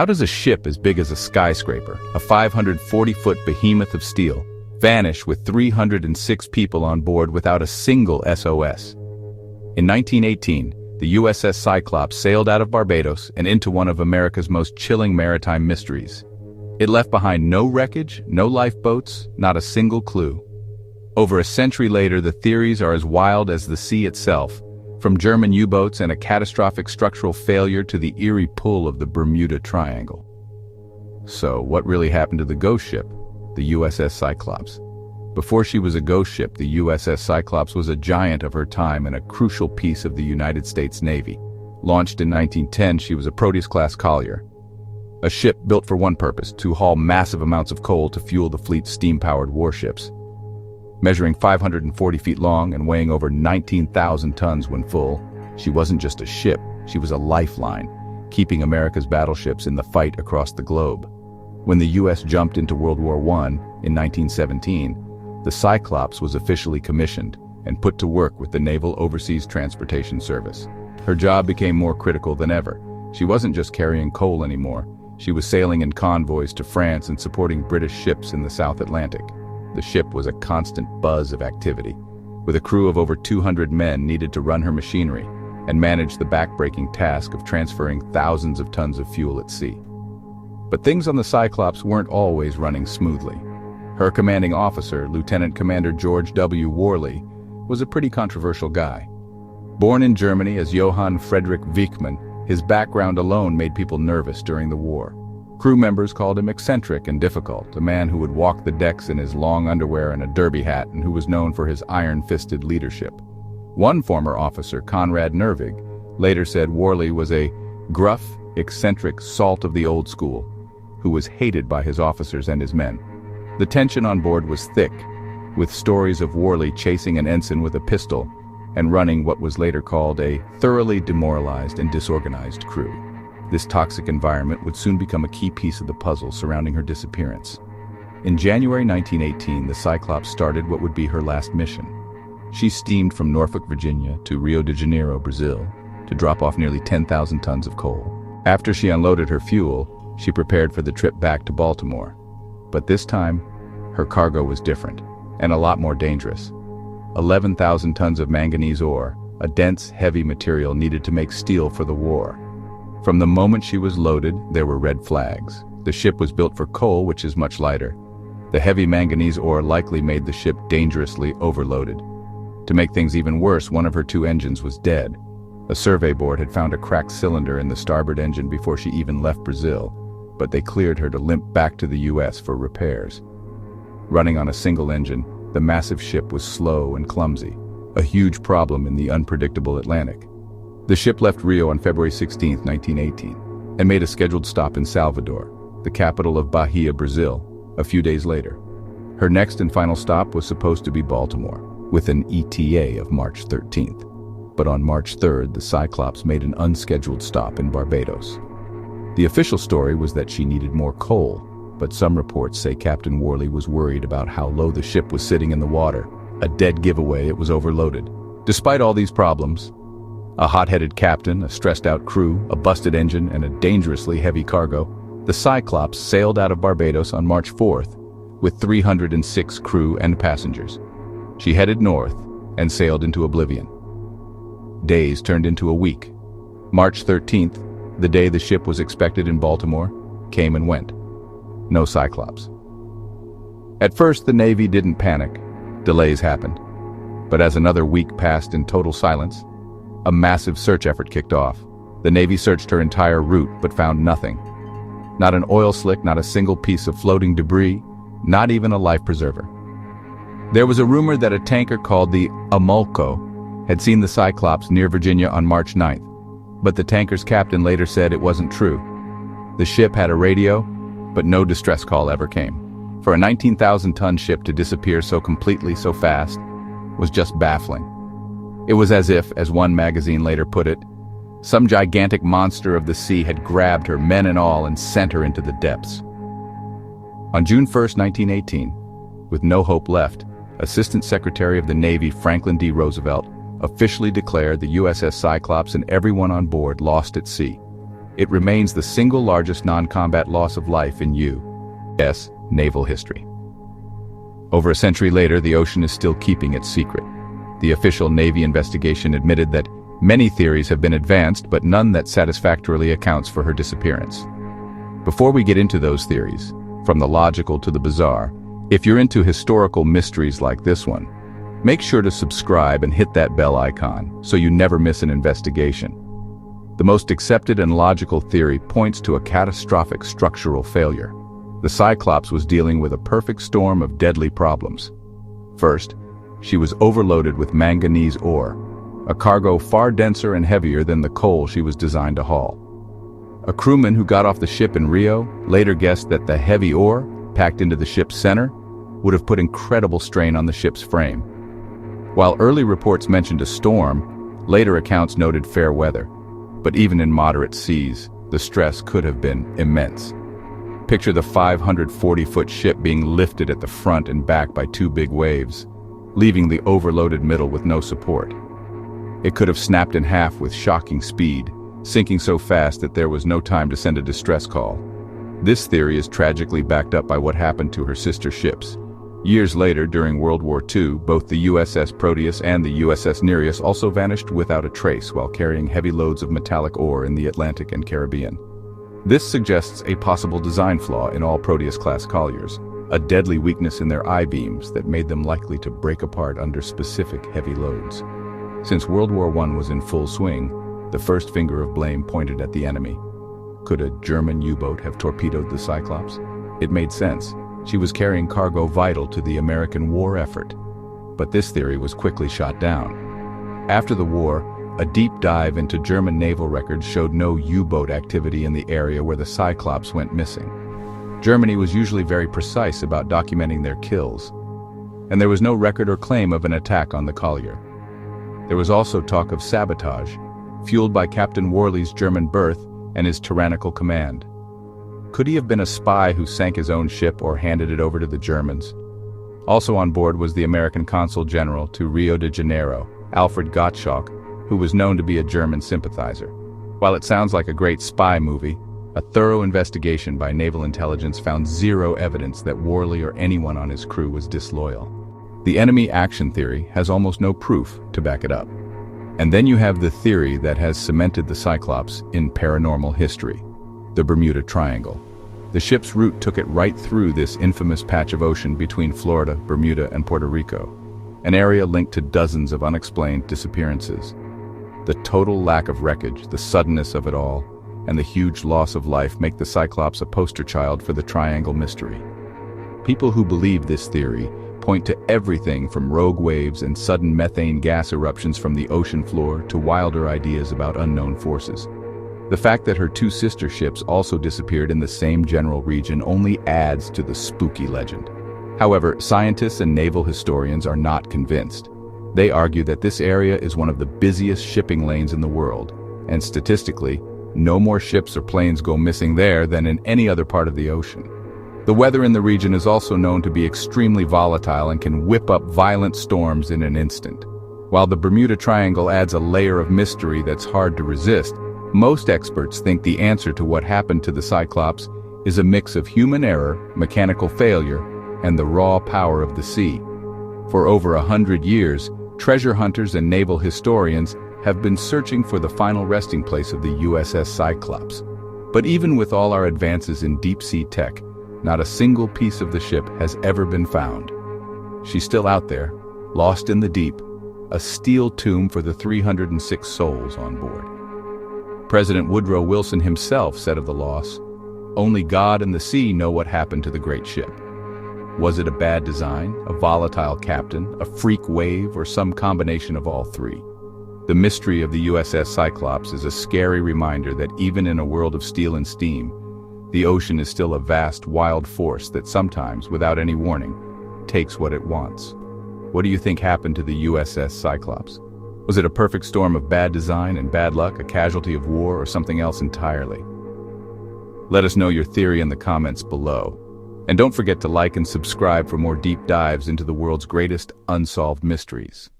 How does a ship as big as a skyscraper, a 540-foot behemoth of steel, vanish with 306 people on board without a single SOS? In 1918, the USS Cyclops sailed out of Barbados and into one of America's most chilling maritime mysteries. It left behind no wreckage, no lifeboats, not a single clue. Over a century later, the theories are as wild as the sea itself, from German U-boats and a catastrophic structural failure to the eerie pull of the Bermuda Triangle. So, what really happened to the ghost ship, the USS Cyclops? Before she was a ghost ship, the USS Cyclops was a giant of her time and a crucial piece of the United States Navy. Launched in 1910, she was a Proteus-class collier, a ship built for one purpose: to haul massive amounts of coal to fuel the fleet's steam-powered warships. Measuring 540 feet long and weighing over 19,000 tons when full, she wasn't just a ship, she was a lifeline, keeping America's battleships in the fight across the globe. When the U.S. jumped into World War I in 1917, the Cyclops was officially commissioned and put to work with the Naval Overseas Transportation Service. Her job became more critical than ever. She wasn't just carrying coal anymore, she was sailing in convoys to France and supporting British ships in the South Atlantic. The ship was a constant buzz of activity, with a crew of over 200 men needed to run her machinery and manage the back-breaking task of transferring thousands of tons of fuel at sea. But things on the Cyclops weren't always running smoothly. Her commanding officer, Lieutenant Commander George W. Worley, was a pretty controversial guy. Born in Germany as Johann Friedrich Wichmann, his background alone made people nervous during the war. Crew members called him eccentric and difficult, a man who would walk the decks in his long underwear and a derby hat and who was known for his iron-fisted leadership. One former officer, Conrad Nervig, later said Worley was a gruff, eccentric salt of the old school, who was hated by his officers and his men. The tension on board was thick, with stories of Worley chasing an ensign with a pistol and running what was later called a thoroughly demoralized and disorganized crew. This toxic environment would soon become a key piece of the puzzle surrounding her disappearance. In January 1918, the Cyclops started what would be her last mission. She steamed from Norfolk, Virginia to Rio de Janeiro, Brazil, to drop off nearly 10,000 tons of coal. After she unloaded her fuel, she prepared for the trip back to Baltimore. But this time, her cargo was different, and a lot more dangerous. 11,000 tons of manganese ore, a dense, heavy material needed to make steel for the war. From the moment she was loaded, there were red flags. The ship was built for coal, which is much lighter. The heavy manganese ore likely made the ship dangerously overloaded. To make things even worse, one of her two engines was dead. A survey board had found a cracked cylinder in the starboard engine before she even left Brazil, but they cleared her to limp back to the U.S. for repairs. Running on a single engine, the massive ship was slow and clumsy, a huge problem in the unpredictable Atlantic. The ship left Rio on February 16, 1918, and made a scheduled stop in Salvador, the capital of Bahia, Brazil, a few days later. Her next and final stop was supposed to be Baltimore, with an ETA of March 13th. But on March 3rd, the Cyclops made an unscheduled stop in Barbados. The official story was that she needed more coal, but some reports say Captain Worley was worried about how low the ship was sitting in the water, a dead giveaway it was overloaded. Despite all these problems, a hot-headed captain, a stressed-out crew, a busted engine, and a dangerously heavy cargo, the Cyclops sailed out of Barbados on March 4th with 306 crew and passengers. She headed north and sailed into oblivion. Days turned into a week. March 13th, the day the ship was expected in Baltimore, came and went. No Cyclops. At first, the Navy didn't panic. Delays happened. But as another week passed in total silence, a massive search effort kicked off. The Navy searched her entire route, but found nothing. Not an oil slick, not a single piece of floating debris, not even a life preserver. There was a rumor that a tanker called the Amulco had seen the Cyclops near Virginia on March 9th, but the tanker's captain later said it wasn't true. The ship had a radio, but no distress call ever came. For a 19,000-ton ship to disappear so completely, so fast, was just baffling. It was as if, as one magazine later put it, some gigantic monster of the sea had grabbed her, men and all, and sent her into the depths. On June 1st, 1918, with no hope left, Assistant Secretary of the Navy Franklin D. Roosevelt officially declared the USS Cyclops and everyone on board lost at sea. it remains the single largest non-combat loss of life in U.S. naval history. Over a century later, the ocean is still keeping its secret. The official Navy investigation admitted that many theories have been advanced, but none that satisfactorily accounts for her disappearance. Before we get into those theories, from the logical to the bizarre, if you're into historical mysteries like this one, make sure to subscribe and hit that bell icon so you never miss an investigation. The most accepted and logical theory points to a catastrophic structural failure. The Cyclops was dealing with a perfect storm of deadly problems. First, she was overloaded with manganese ore, a cargo far denser and heavier than the coal she was designed to haul. A crewman who got off the ship in Rio later guessed that the heavy ore, packed into the ship's center, would have put incredible strain on the ship's frame. While early reports mentioned a storm, later accounts noted fair weather. But even in moderate seas, the stress could have been immense. Picture the 540-foot ship being lifted at the front and back by two big waves, leaving the overloaded middle with no support. It could have snapped in half with shocking speed, sinking so fast that there was no time to send a distress call. This theory is tragically backed up by what happened to her sister ships. Years later, during World War II, both the USS Proteus and the USS Nereus also vanished without a trace while carrying heavy loads of metallic ore in the Atlantic and Caribbean. This suggests a possible design flaw in all Proteus-class colliers, a deadly weakness in their I-beams that made them likely to break apart under specific heavy loads. Since World War I was in full swing, the first finger of blame pointed at the enemy. Could a German U-boat have torpedoed the Cyclops? It made sense. She was carrying cargo vital to the American war effort. But this theory was quickly shot down. After the war, a deep dive into German naval records showed no U-boat activity in the area where the Cyclops went missing. Germany was usually very precise about documenting their kills, and there was no record or claim of an attack on the collier. There was also talk of sabotage, fueled by Captain Worley's German birth and his tyrannical command. Could he have been a spy who sank his own ship or handed it over to the Germans? Also on board was the American Consul General to Rio de Janeiro, Alfred Gottschalk, who was known to be a German sympathizer. While it sounds like a great spy movie, a thorough investigation by naval intelligence found zero evidence that Worley or anyone on his crew was disloyal. The enemy action theory has almost no proof to back it up. And then you have the theory that has cemented the Cyclops in paranormal history: the Bermuda Triangle. The ship's route took it right through this infamous patch of ocean between Florida, Bermuda, and Puerto Rico, an area linked to dozens of unexplained disappearances. The total lack of wreckage, the suddenness of it all, and the huge loss of life make the Cyclops a poster child for the Triangle mystery. People who believe this theory point to everything from rogue waves and sudden methane gas eruptions from the ocean floor to wilder ideas about unknown forces. The fact that her two sister ships also disappeared in the same general region only adds to the spooky legend. However, scientists and naval historians are not convinced. They argue that this area is one of the busiest shipping lanes in the world, and statistically, no more ships or planes go missing there than in any other part of the ocean. The weather in the region is also known to be extremely volatile and can whip up violent storms in an instant. While the Bermuda Triangle adds a layer of mystery that's hard to resist, most experts think the answer to what happened to the Cyclops is a mix of human error, mechanical failure, and the raw power of the sea. For over 100 years, treasure hunters and naval historians have been searching for the final resting place of the USS Cyclops. But even with all our advances in deep-sea tech, not a single piece of the ship has ever been found. She's still out there, lost in the deep, a steel tomb for the 306 souls on board. President Woodrow Wilson himself said of the loss, "Only God and the sea know what happened to the great ship." Was it a bad design, a volatile captain, a freak wave, or some combination of all three? The mystery of the USS Cyclops is a scary reminder that even in a world of steel and steam, the ocean is still a vast, wild force that sometimes, without any warning, takes what it wants. What do you think happened to the USS Cyclops? Was it a perfect storm of bad design and bad luck, a casualty of war, or something else entirely? Let us know your theory in the comments below. And don't forget to like and subscribe for more deep dives into the world's greatest unsolved mysteries.